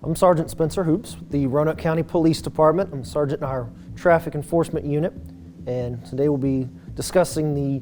I'm Sergeant Spencer Hoops with the Roanoke County Police Department. I'm Sergeant in our Traffic Enforcement Unit, and today we'll be discussing the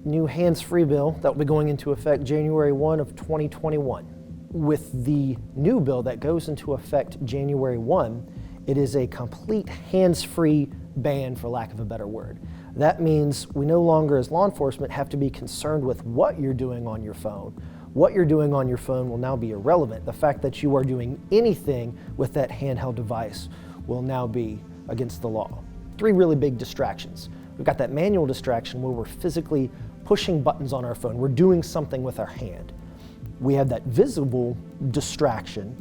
new hands-free bill that will be going into effect January 1 of 2021. With the new bill that goes into effect January 1, it is a complete hands-free ban, for lack of a better word. That means we no longer, as law enforcement, have to be concerned with what you're doing on your phone. What you're doing on your phone will now be irrelevant. The fact that you are doing anything with that handheld device will now be against the law. Three really big distractions. We've got that manual distraction where we're physically pushing buttons on our phone. We're doing something with our hand. We have that visible distraction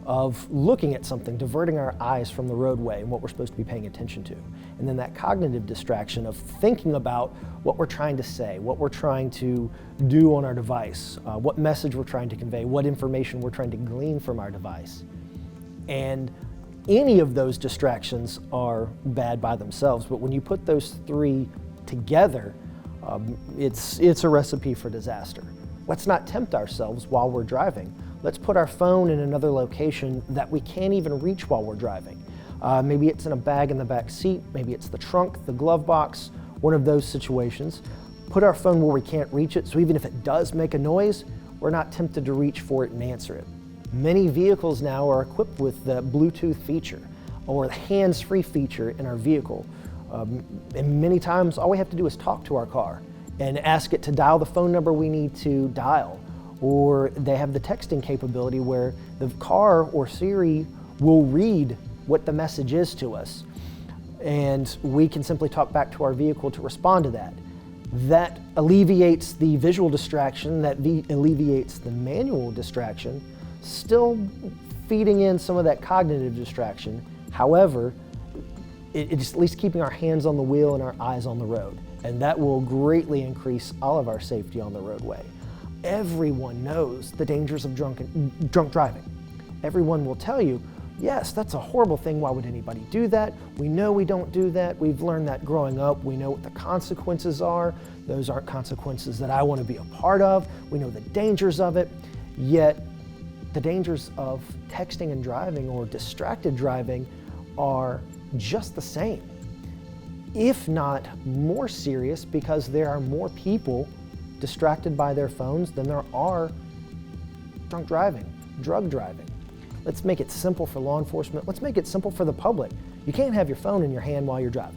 of looking at something, diverting our eyes from the roadway and what we're supposed to be paying attention to. And then that cognitive distraction of thinking about what we're trying to say, what we're trying to do on our device, what message we're trying to convey, what information we're trying to glean from our device. And any of those distractions are bad by themselves, but when you put those three together, it's a recipe for disaster. Let's not tempt ourselves while we're driving. Let's put our phone in another location that we can't even reach while we're driving. Maybe it's in a bag in the back seat, maybe it's the trunk, the glove box, one of those situations. Put our phone where we can't reach it, so even if it does make a noise, we're not tempted to reach for it and answer it. Many vehicles now are equipped with the Bluetooth feature or the hands-free feature in our vehicle. And many times all we have to do is talk to our car and ask it to dial the phone number we need to dial. Or they have the texting capability where the car or Siri will read what the message is to us, and we can simply talk back to our vehicle to respond to that. That alleviates the visual distraction, that alleviates the manual distraction, still feeding in some of that cognitive distraction. However, it's at least keeping our hands on the wheel and our eyes on the road, and that will greatly increase all of our safety on the roadway. Everyone knows the dangers of drunk driving. Everyone will tell you, yes, that's a horrible thing. Why would anybody do that? We know we don't do that. We've learned that growing up. We know what the consequences are. Those aren't consequences that I want to be a part of. We know the dangers of it. Yet the dangers of texting and driving or distracted driving are just the same, if not more serious, because there are more people distracted by their phones than there are drunk driving, drug driving. Let's make it simple for law enforcement. Let's make it simple for the public. You can't have your phone in your hand while you're driving.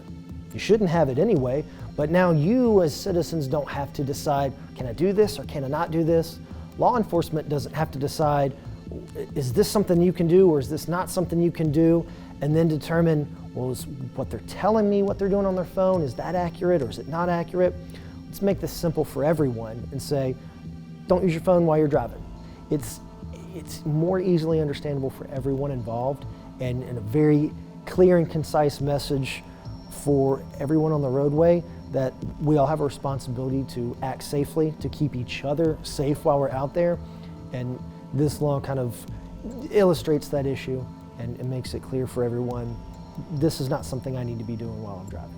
You shouldn't have it anyway, but now you as citizens don't have to decide, can I do this or can I not do this? Law enforcement doesn't have to decide, is this something you can do or is this not something you can do? And then determine, well, is what they're telling me, what they're doing on their phone, is that accurate or is it not accurate? Let's make this simple for everyone and say, don't use your phone while you're driving. It's more easily understandable for everyone involved, and a very clear and concise message for everyone on the roadway that we all have a responsibility to act safely, to keep each other safe while we're out there. And this law kind of illustrates that issue and makes it clear for everyone, this is not something I need to be doing while I'm driving.